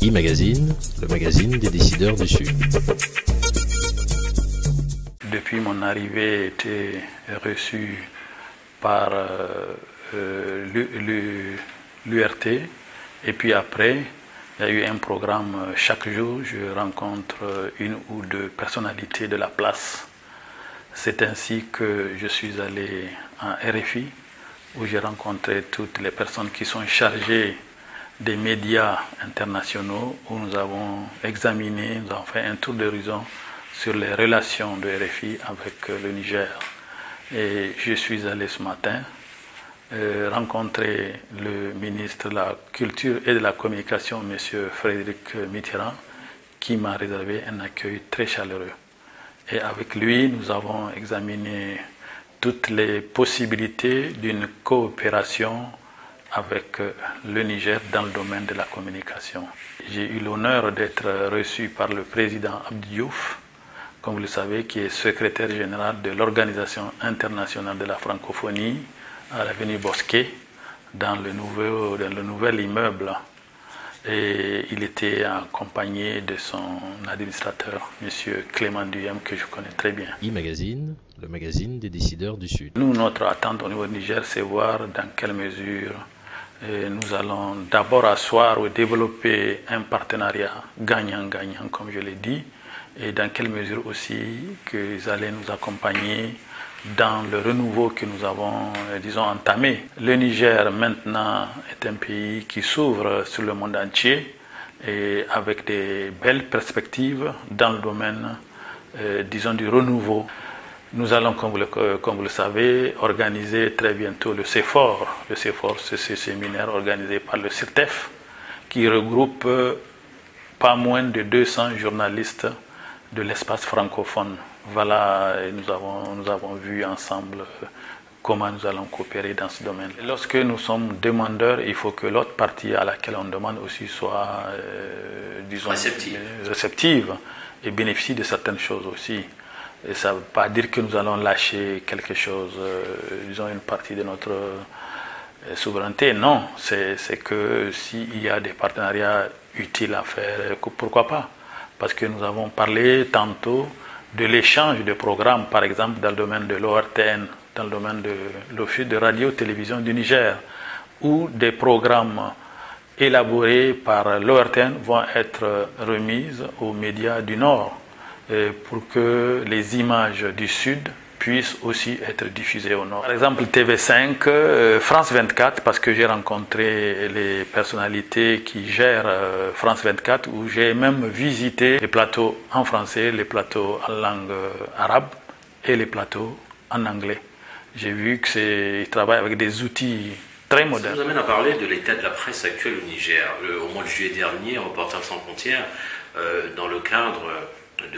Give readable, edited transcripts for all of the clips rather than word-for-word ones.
e-magazine, le magazine des décideurs du Sud. Depuis mon arrivée, j'ai été reçu par l'URT et puis après, il y a eu un programme chaque jour, je rencontre une ou deux personnalités de la place. C'est ainsi que je suis allé en RFI où j'ai rencontré toutes les personnes qui sont chargées des médias internationaux, où nous avons examiné, nous avons fait un tour d'horizon sur les relations de RFI avec le Niger. Et je suis allé ce matin rencontrer le ministre de la Culture et de la Communication, M. Frédéric Mitterrand, qui m'a réservé un accueil très chaleureux. Et avec lui, nous avons examiné toutes les possibilités d'une coopération avec le Niger dans le domaine de la communication. J'ai eu l'honneur d'être reçu par le président Abdi Diouf, comme vous le savez, qui est secrétaire général de l'Organisation internationale de la francophonie à l'avenue Bosquet, dans le nouvel immeuble. Et il était accompagné de son administrateur, M. Clément Duyem, que je connais très bien. E-magazine, le magazine des décideurs du Sud. Nous, notre attente au niveau du Niger, c'est voir dans quelle mesure nous allons d'abord asseoir ou développer un partenariat gagnant-gagnant, comme je l'ai dit, et dans quelle mesure aussi qu'ils allaient nous accompagner dans le renouveau que nous avons, disons, entamé. Le Niger, maintenant, est un pays qui s'ouvre sur le monde entier et avec des belles perspectives dans le domaine, disons, du renouveau. Nous allons, comme vous le savez, organiser très bientôt le CEFOR. Le CEFOR, c'est ce séminaire organisé par le CIRTEF, qui regroupe pas moins de 200 journalistes de l'espace francophone. Voilà, et nous avons vu ensemble comment nous allons coopérer dans ce domaine. Lorsque nous sommes demandeurs, il faut que l'autre partie à laquelle on demande aussi soit, disons, réceptive et bénéficie de certaines choses aussi. Et ça ne veut pas dire que nous allons lâcher quelque chose, disons une partie de notre souveraineté. Non, c'est que s'il y a des partenariats utiles à faire, pourquoi pas? Parce que nous avons parlé tantôt de l'échange de programmes, par exemple dans le domaine de l'ORTN, dans le domaine de l'Office de radio-télévision du Niger, où des programmes élaborés par l'ORTN vont être remises aux médias du Nord, pour que les images du Sud puissent aussi être diffusées au Nord. Par exemple, TV5, France 24, parce que j'ai rencontré les personnalités qui gèrent France 24, où j'ai même visité les plateaux en français, les plateaux en langue arabe et les plateaux en anglais. J'ai vu qu'ils travaillent avec des outils très modernes. Ça nous amène à parler de l'état de la presse actuelle au Niger. Au mois de juillet dernier, Reporters sans frontières, dans le cadre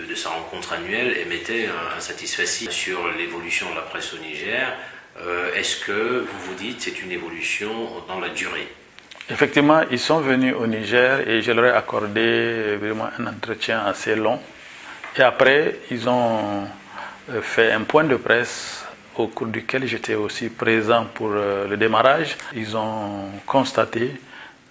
de sa rencontre annuelle, émettait un satisfecit sur l'évolution de la presse au Niger. Est-ce que vous vous dites que c'est une évolution dans la durée? Effectivement, ils sont venus au Niger et je leur ai accordé vraiment un entretien assez long. Et après, ils ont fait un point de presse au cours duquel j'étais aussi présent pour le démarrage. Ils ont constaté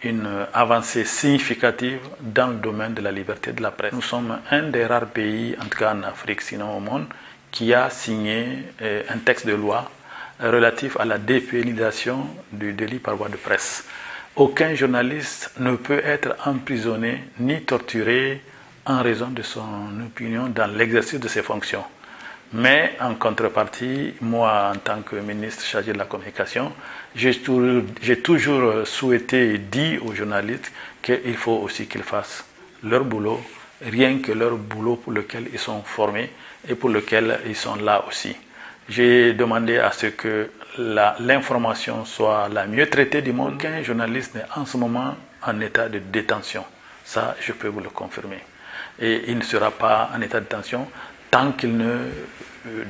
une avancée significative dans le domaine de la liberté de la presse. Nous sommes un des rares pays, en tout cas en Afrique, sinon au monde, qui a signé un texte de loi relatif à la dépénalisation du délit par voie de presse. Aucun journaliste ne peut être emprisonné ni torturé en raison de son opinion dans l'exercice de ses fonctions. Mais en contrepartie, moi, en tant que ministre chargé de la communication, j'ai toujours souhaité et dit aux journalistes qu'il faut aussi qu'ils fassent leur boulot, rien que leur boulot pour lequel ils sont formés et pour lequel ils sont là aussi. J'ai demandé à ce que l'information soit la mieux traitée du monde. Aucun journaliste n'est en ce moment en état de détention. Ça, je peux vous le confirmer. Et il ne sera pas en état de détention tant qu'il ne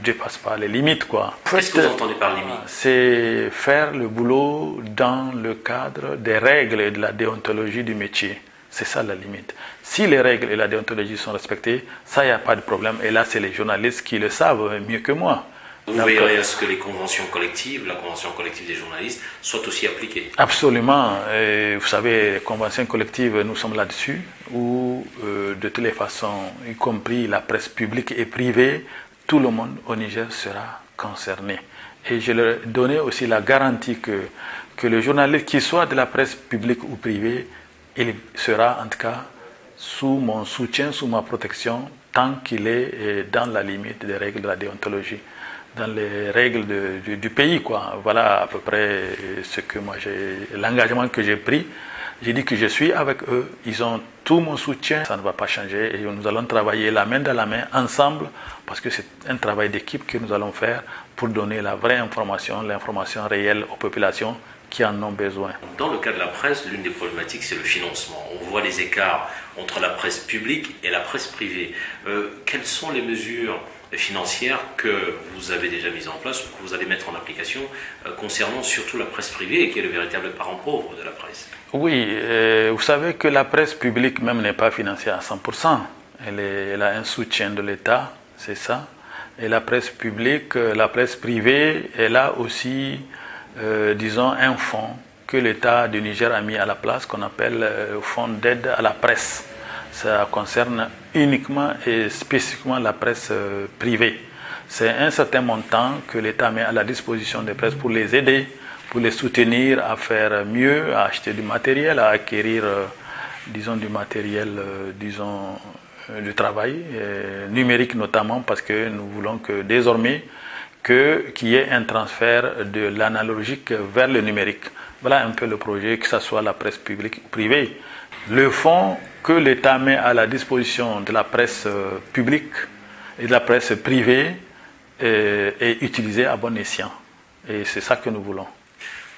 dépasse pas les limites, quoi. Qu'est-ce que vous entendez par limite? C'est faire le boulot dans le cadre des règles et de la déontologie du métier. C'est ça la limite. Si les règles et la déontologie sont respectées, ça, il n'y a pas de problème. Et là, c'est les journalistes qui le savent mieux que moi. Vous veillerez à ce que les conventions collectives, la convention collective des journalistes, soient aussi appliquées? Absolument. Et vous savez, les conventions collectives, nous sommes là-dessus, où de toutes les façons, y compris la presse publique et privée, tout le monde au Niger sera concerné. Et je leur ai donné aussi la garantie que le journaliste, qu'il soit de la presse publique ou privée, il sera en tout cas sous mon soutien, sous ma protection, tant qu'il est dans la limite des règles de la déontologie, dans les règles du pays, quoi. Voilà à peu près ce que moi l'engagement que j'ai pris. J'ai dit que je suis avec eux, ils ont tout mon soutien, ça ne va pas changer et nous allons travailler la main dans la main ensemble parce que c'est un travail d'équipe que nous allons faire pour donner la vraie information, l'information réelle aux populations qui en ont besoin. Dans le cas de la presse, l'une des problématiques, c'est le financement. On voit les écarts entre la presse publique et la presse privée. Quelles sont les mesures financières que vous avez déjà mises en place ou que vous allez mettre en application concernant surtout la presse privée, qui est le véritable parent pauvre de la presse? Oui, vous savez que la presse publique même n'est pas financée à 100%. Elle a un soutien de l'État, c'est ça. Et la presse publique, la presse privée, elle a aussi, disons, un fonds que l'État du Niger a mis à la place, qu'on appelle fonds d'aide à la presse. Ça concerne uniquement et spécifiquement la presse privée. C'est un certain montant que l'État met à la disposition des presses pour les aider, pour les soutenir à faire mieux, à acheter du matériel, à acquérir, disons, du matériel, disons, du travail, numérique notamment, parce que nous voulons que désormais, qu'il y ait un transfert de l'analogique vers le numérique. Voilà un peu le projet, que ce soit la presse publique ou privée. Le fonds que l'État met à la disposition de la presse publique et de la presse privée est utilisé à bon escient. Et c'est ça que nous voulons.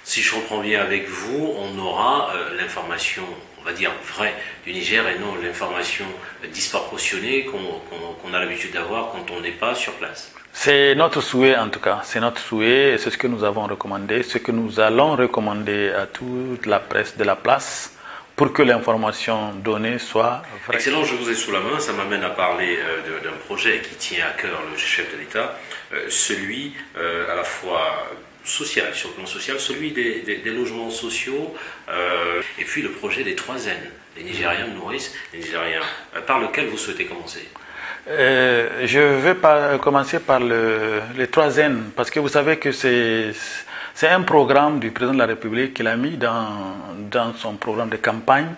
Si je reprends bien avec vous, on aura l'information, on va dire, vraie du Niger et non l'information disproportionnée qu'on a l'habitude d'avoir quand on n'est pas sur place. C'est notre souhait en tout cas, c'est notre souhait et c'est ce que nous avons recommandé, ce que nous allons recommander à toute la presse de la place pour que l'information donnée soit vraie. Excellent, je vous ai sous la main, ça m'amène à parler d'un projet qui tient à cœur le chef de l'État, celui à la fois social, sur le plan social, celui des logements sociaux, et puis le projet des 3 N, les Nigériens nourrissent les Nigériens, par lequel vous souhaitez commencer? Je vais commencer par les 3 N, parce que vous savez que c'est un programme du président de la République qu'il a mis dans son programme de campagne,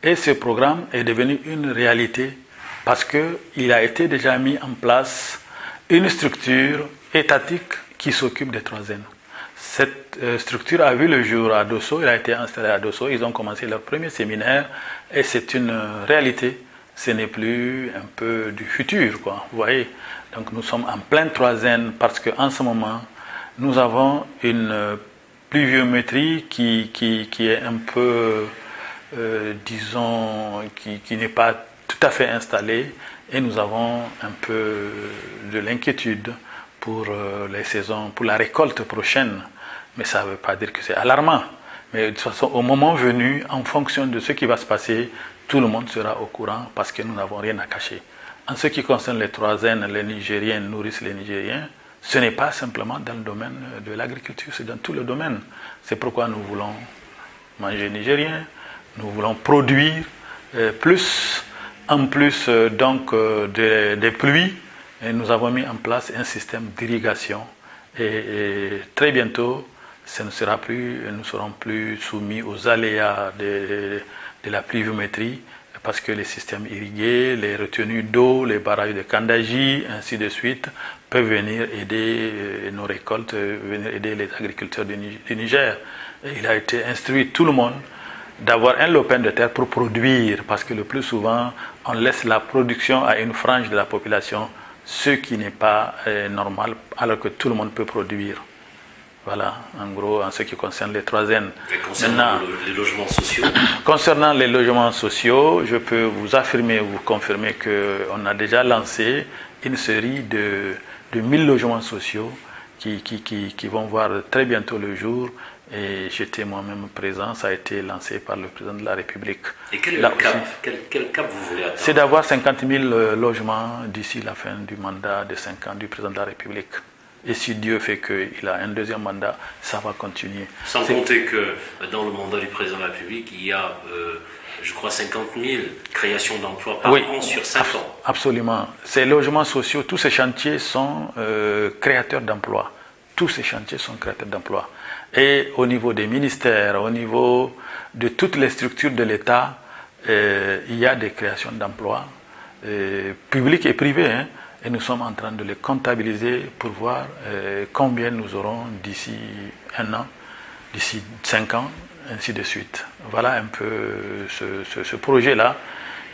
et ce programme est devenu une réalité, parce qu'il a été déjà mis en place une structure étatique qui s'occupe des 3 N. Cette structure a vu le jour à Dosso, il a été installé à Dosso, ils ont commencé leur premier séminaire et c'est une réalité. Ce n'est plus un peu du futur, quoi, vous voyez. Donc nous sommes en plein 3 N parce qu'en ce moment, nous avons une pluviométrie qui est un peu, disons, qui n'est pas tout à fait installée et nous avons un peu de l'inquiétude pour les saisons, pour la récolte prochaine. Mais ça ne veut pas dire que c'est alarmant. Mais de toute façon, au moment venu, en fonction de ce qui va se passer, tout le monde sera au courant parce que nous n'avons rien à cacher. En ce qui concerne les 3 N, les Nigériens nourrissent les Nigériens, ce n'est pas simplement dans le domaine de l'agriculture, c'est dans tout le domaine. C'est pourquoi nous voulons manger nigérien, nous voulons produire plus, en plus donc des pluies. Et nous avons mis en place un système d'irrigation et très bientôt, nous ne serons plus soumis aux aléas de la pluviométrie parce que les systèmes irrigués, les retenues d'eau, les barrages de Kandaji, ainsi de suite, peuvent venir aider nos récoltes, venir aider les agriculteurs du Niger. Et il a été instruit tout le monde d'avoir un lopin de terre pour produire parce que le plus souvent, on laisse la production à une frange de la population, ce qui n'est pas normal, alors que tout le monde peut produire. Voilà, en gros, en ce qui concerne les 3 N. Et concernant les logements sociaux? Concernant les logements sociaux, je peux vous affirmer, vous confirmer qu'on a déjà lancé une série de 1000 logements sociaux qui vont voir très bientôt le jour. Et j'étais moi-même présent, ça a été lancé par le président de la République. Et quel est le cap? Quel cap vous voulez atteindre? C'est d'avoir 50 000 logements d'ici la fin du mandat de 5 ans du président de la République. Et si Dieu fait qu'il a un deuxième mandat, ça va continuer. Sans compter que dans le mandat du président de la République, il y a, je crois, 50 000 créations d'emplois par an sur 5 ans. Absolument. Ces logements sociaux, tous ces chantiers sont créateurs d'emplois. Tous ces chantiers sont créateurs d'emplois. Et au niveau des ministères, au niveau de toutes les structures de l'État, il y a des créations d'emplois, publiques et privées, hein, et nous sommes en train de les comptabiliser pour voir combien nous aurons d'ici 1 an, d'ici 5 ans, ainsi de suite. Voilà un peu ce projet-là,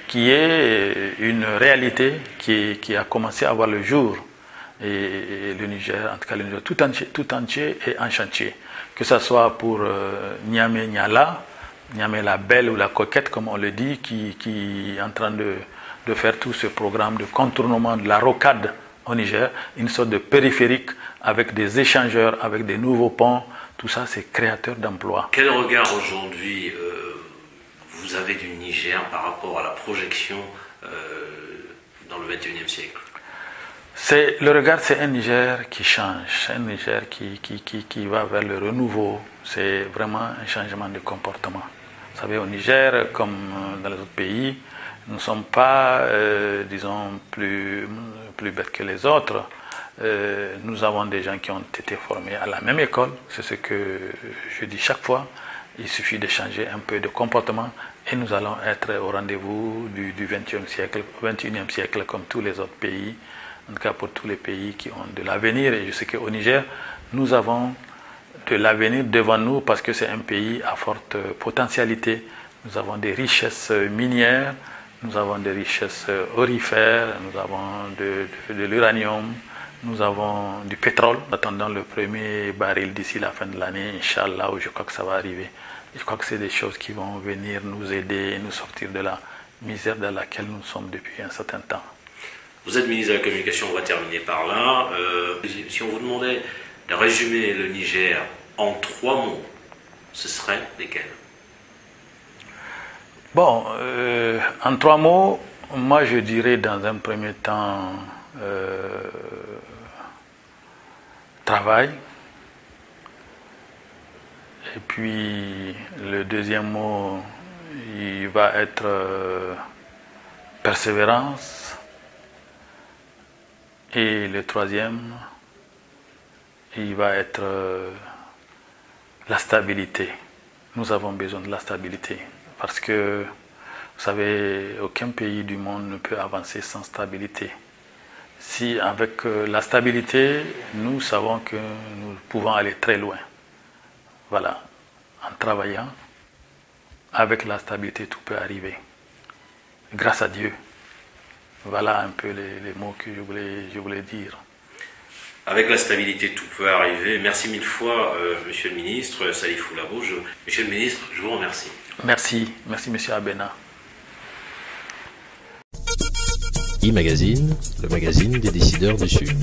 qui est une réalité qui a commencé à voir le jour. Et le Niger, en tout cas le Niger tout entier est en chantier. Que ce soit pour Niamey Niala, Niamey la belle ou la coquette, comme on le dit, qui est en train de faire tout ce programme de contournement de la rocade au Niger, une sorte de périphérique avec des échangeurs, avec des nouveaux ponts, tout ça c'est créateur d'emplois. Quel regard aujourd'hui vous avez du Niger par rapport à la projection dans le XXIe siècle? Le regard, c'est un Niger qui change, un Niger qui va vers le renouveau. C'est vraiment un changement de comportement. Vous savez, au Niger, comme dans les autres pays, nous ne sommes pas, disons, plus bêtes que les autres. Nous avons des gens qui ont été formés à la même école. C'est ce que je dis chaque fois. Il suffit de changer un peu de comportement et nous allons être au rendez-vous du XXIe siècle, comme tous les autres pays. En tout cas pour tous les pays qui ont de l'avenir. Et je sais qu'au Niger, nous avons de l'avenir devant nous parce que c'est un pays à forte potentialité. Nous avons des richesses minières, nous avons des richesses aurifères, nous avons de l'uranium, nous avons du pétrole. En attendant le premier baril d'ici la fin de l'année, Inch'Allah, je crois que ça va arriver. Je crois que c'est des choses qui vont venir nous aider et nous sortir de la misère dans laquelle nous sommes depuis un certain temps. Vous êtes ministre de la Communication, on va terminer par là. Si on vous demandait de résumer le Niger en 3 mots, ce serait lesquels? Bon, en 3 mots, moi je dirais dans un premier temps travail. Et puis le deuxième mot, il va être persévérance. Et le troisième, il va être la stabilité. Nous avons besoin de la stabilité parce que, vous savez, aucun pays du monde ne peut avancer sans stabilité. Si avec la stabilité, nous savons que nous pouvons aller très loin. Voilà, en travaillant, avec la stabilité, tout peut arriver. Grâce à Dieu. Voilà un peu les mots que je voulais dire. Avec la stabilité, tout peut arriver. Merci 1000 fois, Monsieur le Ministre, Salifou Labo. Monsieur le Ministre, je vous remercie. Merci Monsieur Abena. E-Magazine, le magazine des décideurs du Sud.